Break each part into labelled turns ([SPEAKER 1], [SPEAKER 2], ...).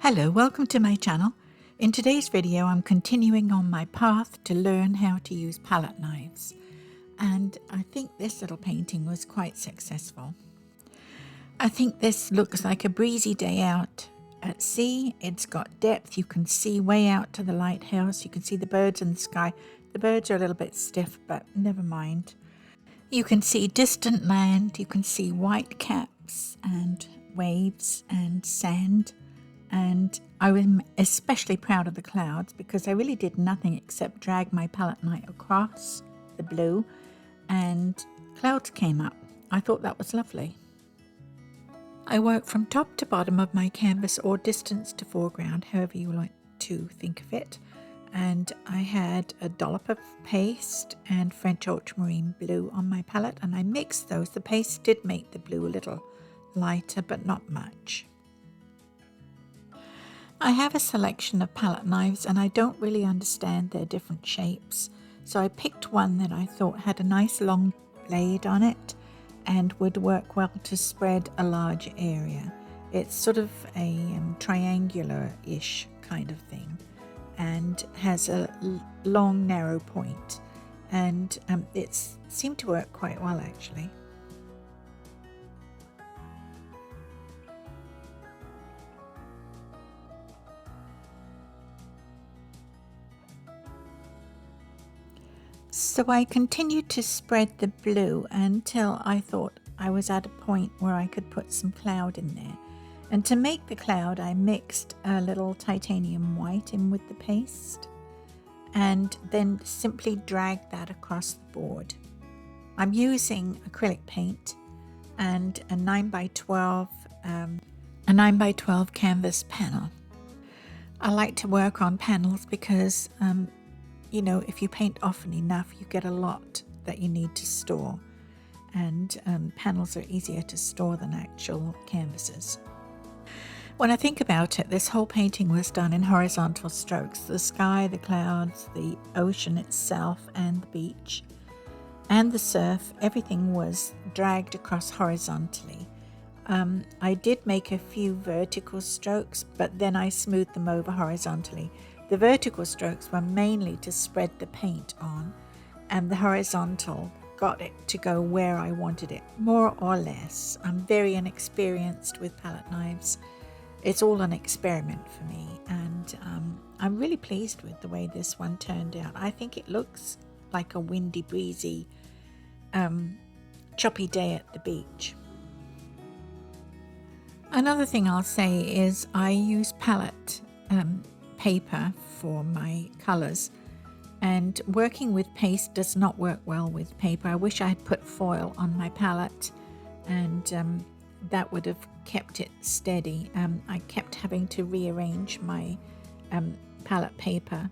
[SPEAKER 1] Hello, welcome to my channel. In today's video, I'm continuing on my path to learn how to use palette knives. And I think this little painting was quite successful. I think this looks like a breezy day out at sea. It's got depth. You can see way out to the lighthouse. You can see the birds in the sky. The birds are a little bit stiff, but never mind. You can see distant land. You can see white caps and waves and sand. And I was especially proud of the clouds because I really did nothing except drag my palette knife across the blue and clouds came up. I thought that was lovely. I work from top to bottom of my canvas or distance to foreground, however you like to think of it. And I had a dollop of paste and French ultramarine blue on my palette and I mixed those. The paste did make the blue a little lighter, but not much. I have a selection of palette knives and I don't really understand their different shapes. So I picked one that I thought had a nice long blade on it and would work well to spread a large area. It's sort of a triangular-ish kind of thing and has a long narrow point, and it seemed to work quite well actually. So I continued to spread the blue until I thought I was at a point where I could put some cloud in there. And to make the cloud, I mixed a little titanium white in with the paste and then simply dragged that across the board. I'm using acrylic paint and a 9x12 canvas panel. I like to work on panels because you know, if you paint often enough, you get a lot that you need to store. And panels are easier to store than actual canvases. When I think about it, this whole painting was done in horizontal strokes. The sky, the clouds, the ocean itself, and the beach, and the surf, everything was dragged across horizontally. I did make a few vertical strokes, but then I smoothed them over horizontally. The vertical strokes were mainly to spread the paint on, and the horizontal got it to go where I wanted it, more or less. I'm very inexperienced with palette knives. It's all an experiment for me, and I'm really pleased with the way this one turned out. I think it looks like a windy, breezy, choppy day at the beach. Another thing I'll say is I use palette paper for my colors, and working with paste does not work well with paper. I wish I had put foil on my palette, and that would have kept it steady. I kept having to rearrange my palette paper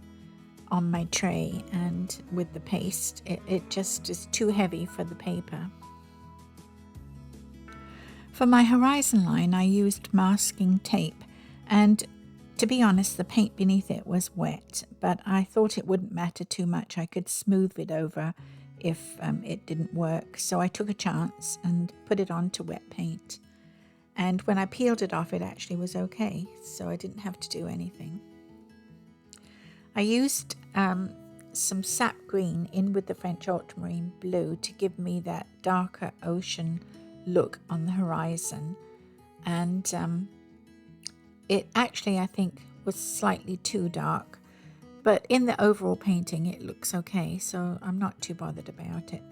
[SPEAKER 1] on my tray, and with the paste it just is too heavy for the paper. For my horizon line I used masking tape, and to be honest, the paint beneath it was wet, but I thought it wouldn't matter too much. I could smooth it over if it didn't work. So I took a chance and put it onto wet paint. And when I peeled it off, it actually was okay. So I didn't have to do anything. I used some sap green in with the French ultramarine blue to give me that darker ocean look on the horizon. And it actually, I think, was slightly too dark, but in the overall painting it looks okay, so I'm not too bothered about it.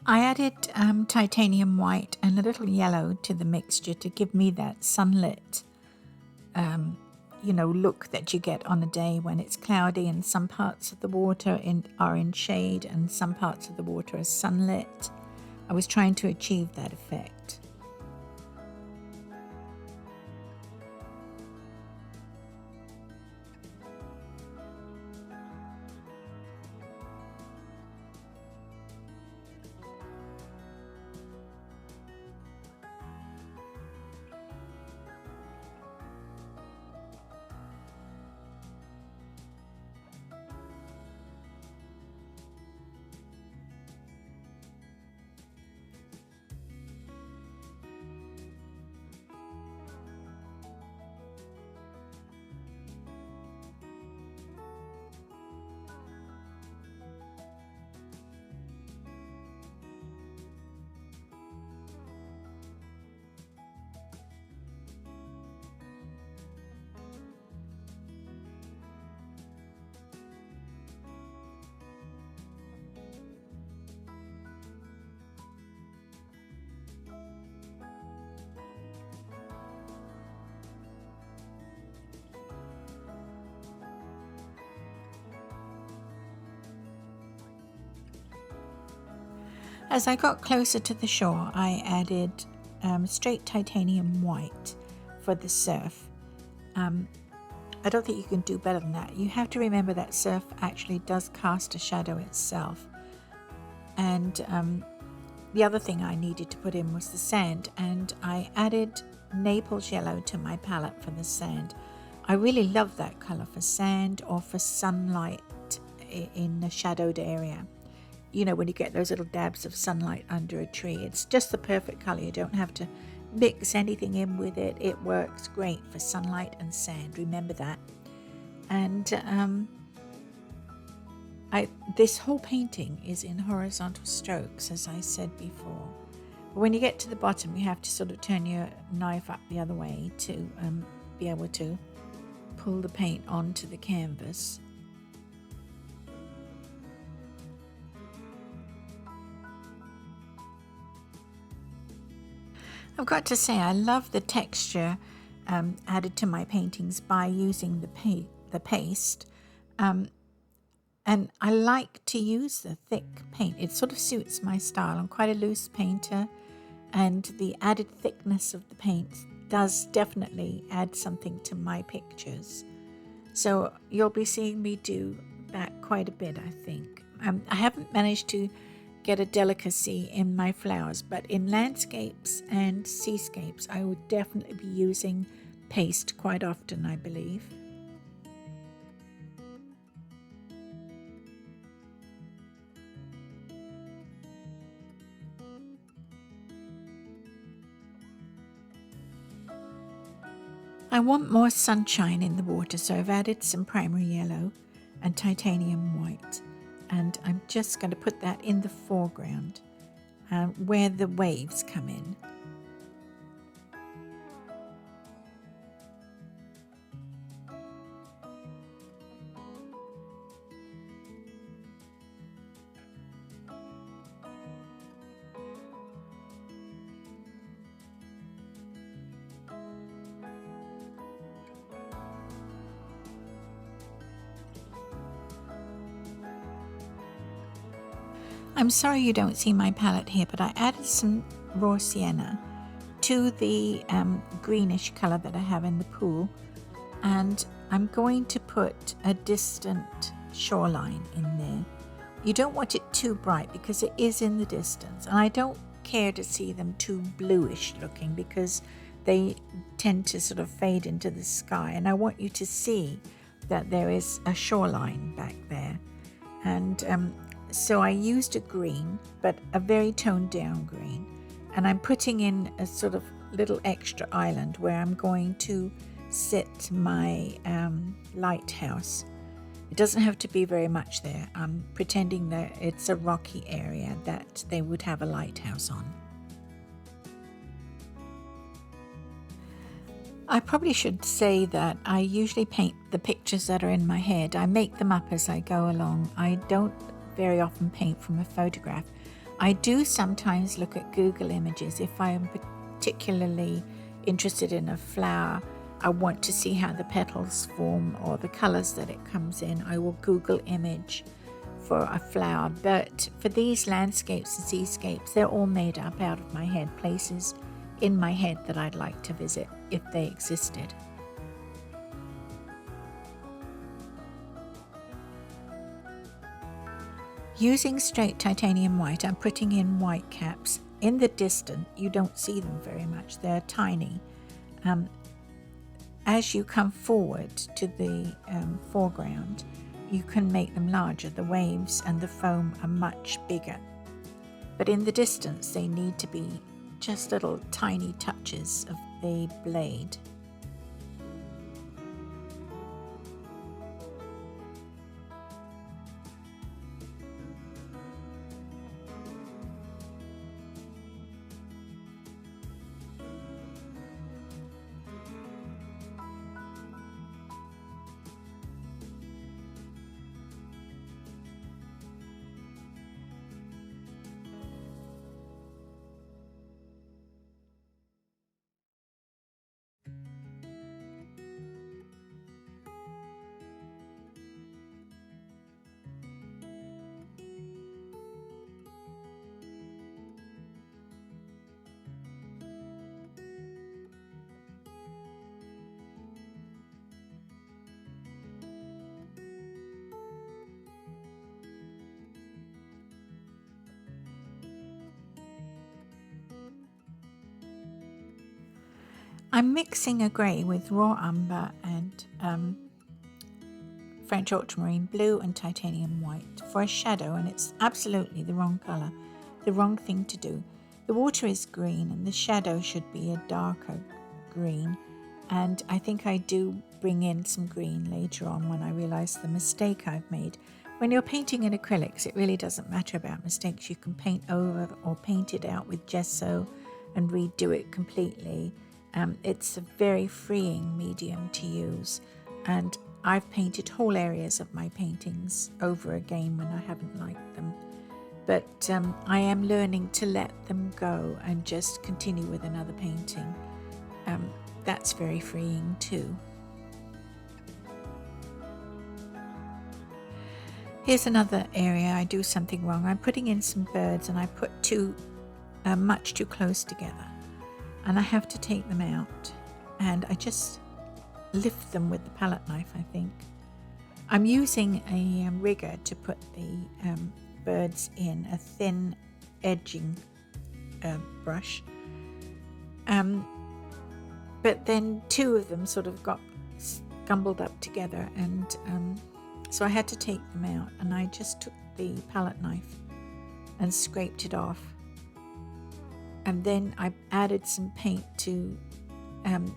[SPEAKER 1] I added titanium white and a little yellow to the mixture to give me that sunlit, look that you get on a day when it's cloudy and some parts of the water are in shade and some parts of the water are sunlit. I was trying to achieve that effect. As I got closer to the shore, I added straight titanium white for the surf. I don't think you can do better than that. You have to remember that surf actually does cast a shadow itself. And the other thing I needed to put in was the sand, and I added Naples yellow to my palette for the sand. I really love that colour for sand or for sunlight in a shadowed area. You know, when you get those little dabs of sunlight under a tree, it's just the perfect colour. You don't have to mix anything in with it. It works great for sunlight and sand. Remember that. And this whole painting is in horizontal strokes, as I said before. But when you get to the bottom, you have to sort of turn your knife up the other way to be able to pull the paint onto the canvas. I've got to say, I love the texture added to my paintings by using the paste. And I like to use the thick paint. It sort of suits my style. I'm quite a loose painter, and the added thickness of the paint does definitely add something to my pictures. So you'll be seeing me do that quite a bit, I think. I haven't managed to get a delicacy in my flowers, but in landscapes and seascapes, I would definitely be using paste quite often, I believe. I want more sunshine in the water, so I've added some primary yellow and titanium white, and I'm just going to put that in the foreground where the waves come in. I'm sorry you don't see my palette here, but I added some raw sienna to the greenish colour that I have in the pool, and I'm going to put a distant shoreline in there. You don't want it too bright because it is in the distance, and I don't care to see them too bluish looking because they tend to sort of fade into the sky, and I want you to see that there is a shoreline back there. And so I used a green, but a very toned down green, and I'm putting in a sort of little extra island where I'm going to sit my lighthouse. It doesn't have to be very much there. I'm pretending that it's a rocky area that they would have a lighthouse on. I probably should say that I usually paint the pictures that are in my head. I make them up as I go along. I don't very often paint from a photograph. I do sometimes look at Google images if I am particularly interested in a flower. I want to see how the petals form or the colors that it comes in. I will Google image for a flower, but for these landscapes and seascapes, they're all made up out of my head, places in my head that I'd like to visit if they existed. Using straight titanium white, I'm putting in white caps. In the distance, you don't see them very much. They're tiny. As you come forward to the foreground, you can make them larger. The waves and the foam are much bigger. But in the distance, they need to be just little tiny touches of the blade. I'm mixing a grey with raw umber and French ultramarine blue and titanium white for a shadow, and it's absolutely the wrong colour, the wrong thing to do. The water is green and the shadow should be a darker green, and I think I do bring in some green later on when I realise the mistake I've made. When you're painting in acrylics, it really doesn't matter about mistakes. You can paint over or paint it out with gesso and redo it completely. It's a very freeing medium to use, and I've painted whole areas of my paintings over again when I haven't liked them. But I am learning to let them go and just continue with another painting. That's very freeing too. Here's another area I do something wrong. I'm putting in some birds and I put two much too close together, and I have to take them out, and I just lift them with the palette knife, I think. I'm using a rigger to put the birds in, a thin edging brush, but then two of them sort of got scumbled up together, and so I had to take them out, and I just took the palette knife and scraped it off, and then I added some paint to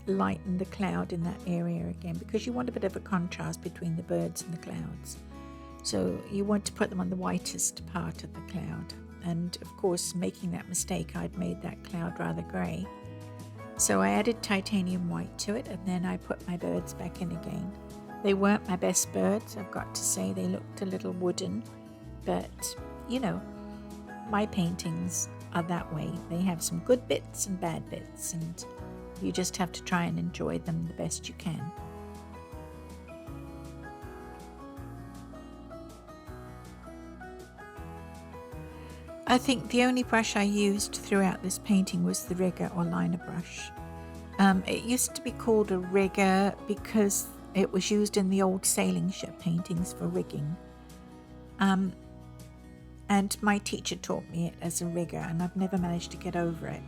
[SPEAKER 1] lighten the cloud in that area again, because you want a bit of a contrast between the birds and the clouds. So you want to put them on the whitest part of the cloud. And of course, making that mistake, I'd made that cloud rather grey. So I added titanium white to it, and then I put my birds back in again. They weren't my best birds, I've got to say. They looked a little wooden, but you know, my paintings are that way. They have some good bits and bad bits, and you just have to try and enjoy them the best you can. I think the only brush I used throughout this painting was the rigger or liner brush. It used to be called a rigger because it was used in the old sailing ship paintings for rigging. And my teacher taught me it as a rigger, and I've never managed to get over it,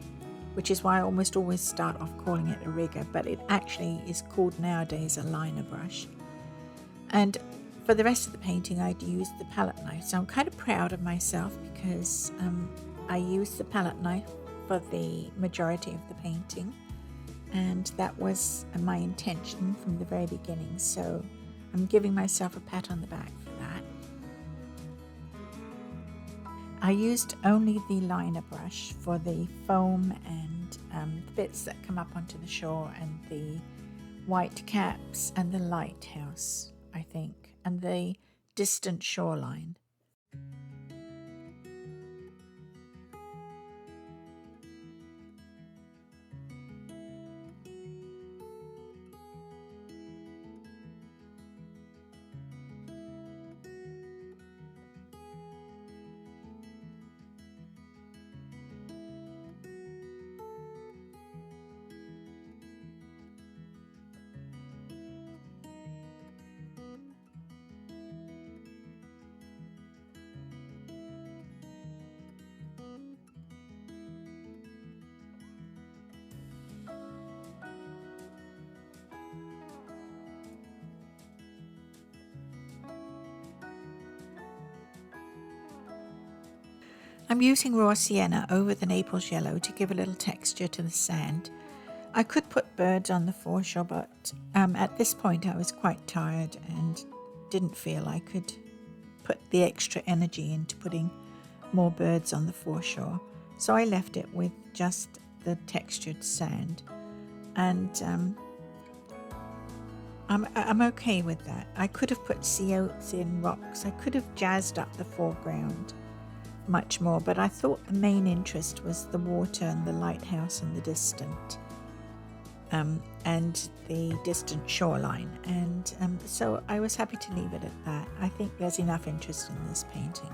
[SPEAKER 1] which is why I almost always start off calling it a rigger, but it actually is called nowadays a liner brush. And for the rest of the painting, I'd used the palette knife, so I'm kind of proud of myself because I used the palette knife for the majority of the painting, and that was my intention from the very beginning, so I'm giving myself a pat on the back for that. I used only the liner brush for the foam and the bits that come up onto the shore, and the white caps and the lighthouse, I think, and the distant shoreline. I'm using raw sienna over the Naples yellow to give a little texture to the sand. I could put birds on the foreshore, but at this point I was quite tired and didn't feel I could put the extra energy into putting more birds on the foreshore. So I left it with just the textured sand, and I'm okay with that. I could have put sea oats in rocks. I could have jazzed up the foreground much more, but I thought the main interest was the water and the lighthouse and the distant and the distant shoreline, and so I was happy to leave it at that. I think there's enough interest in this painting.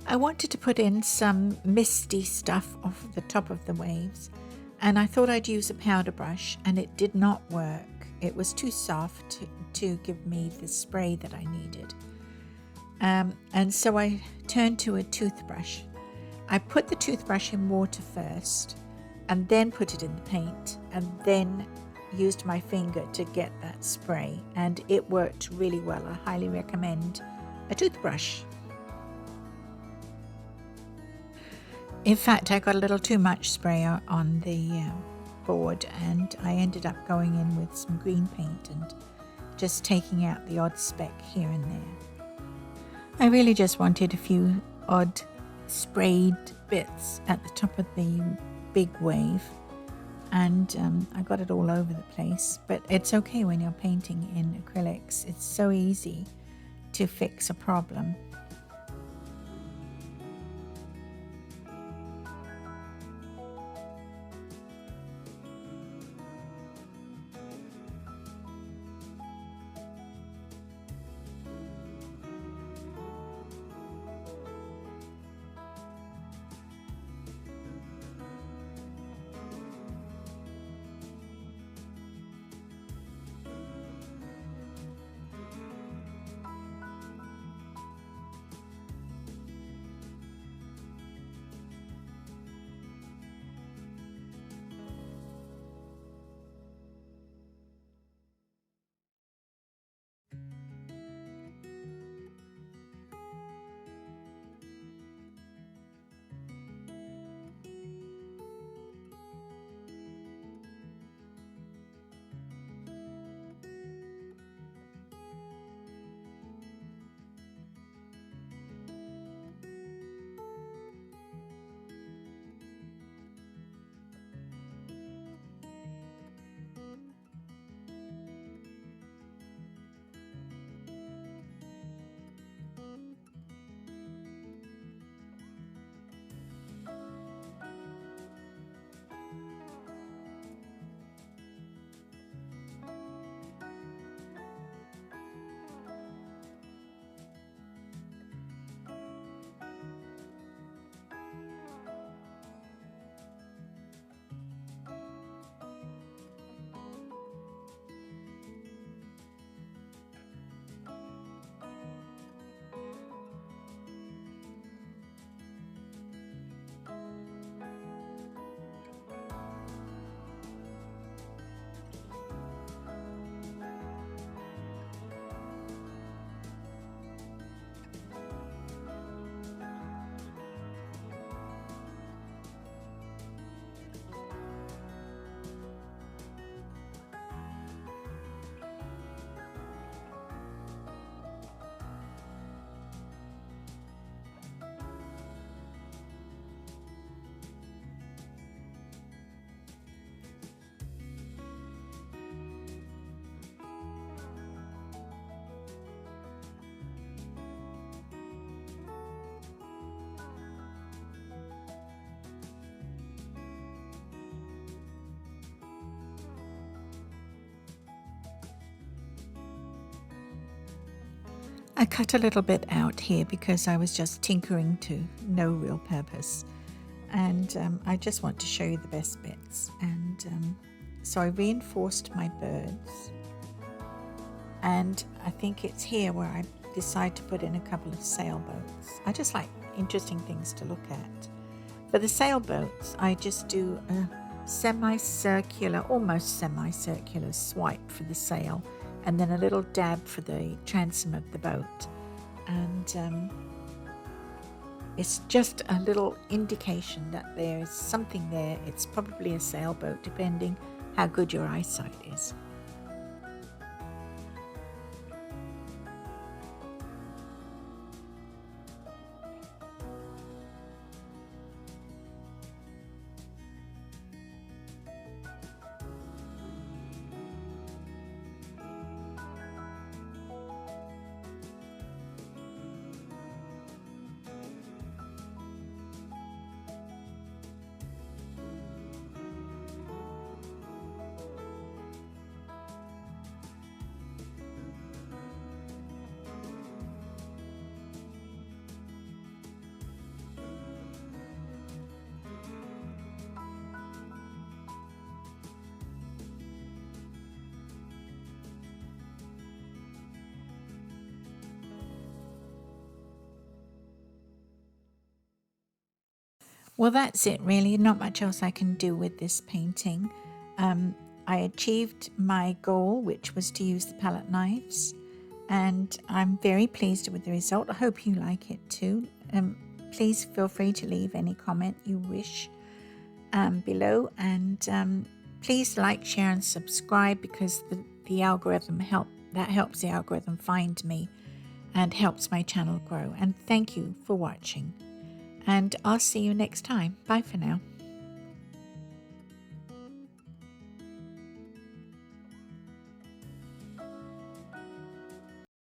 [SPEAKER 1] I wanted to put in some misty stuff off the top of the waves, and I thought I'd use a powder brush, and it did not work. It was too soft to give me the spray that I needed. And so I turned to a toothbrush. I put the toothbrush in water first, and then put it in the paint, and then used my finger to get that spray, and it worked really well. I highly recommend a toothbrush. In fact, I got a little too much spray on the board, and I ended up going in with some green paint and just taking out the odd speck here and there. I really just wanted a few odd sprayed bits at the top of the big wave, and I got it all over the place, but it's okay when you're painting in acrylics. It's so easy to fix a problem. I cut a little bit out here because I was just tinkering to no real purpose, and I just want to show you the best bits. And so I reinforced my birds, and I think it's here where I decide to put in a couple of sailboats. I just like interesting things to look at. For the sailboats, I just do a semicircular, almost semicircular swipe for the sail, and then a little dab for the transom of the boat. And it's just a little indication that there is something there. It's probably a sailboat, depending how good your eyesight is. Well, that's it really. Not much else I can do with this painting. I achieved my goal, which was to use the palette knives, and I'm very pleased with the result. I hope you like it too. Please feel free to leave any comment you wish below, and please like, share and subscribe, because the algorithm helps the algorithm find me and helps my channel grow. And thank you for watching, and I'll see you next time. Bye for now.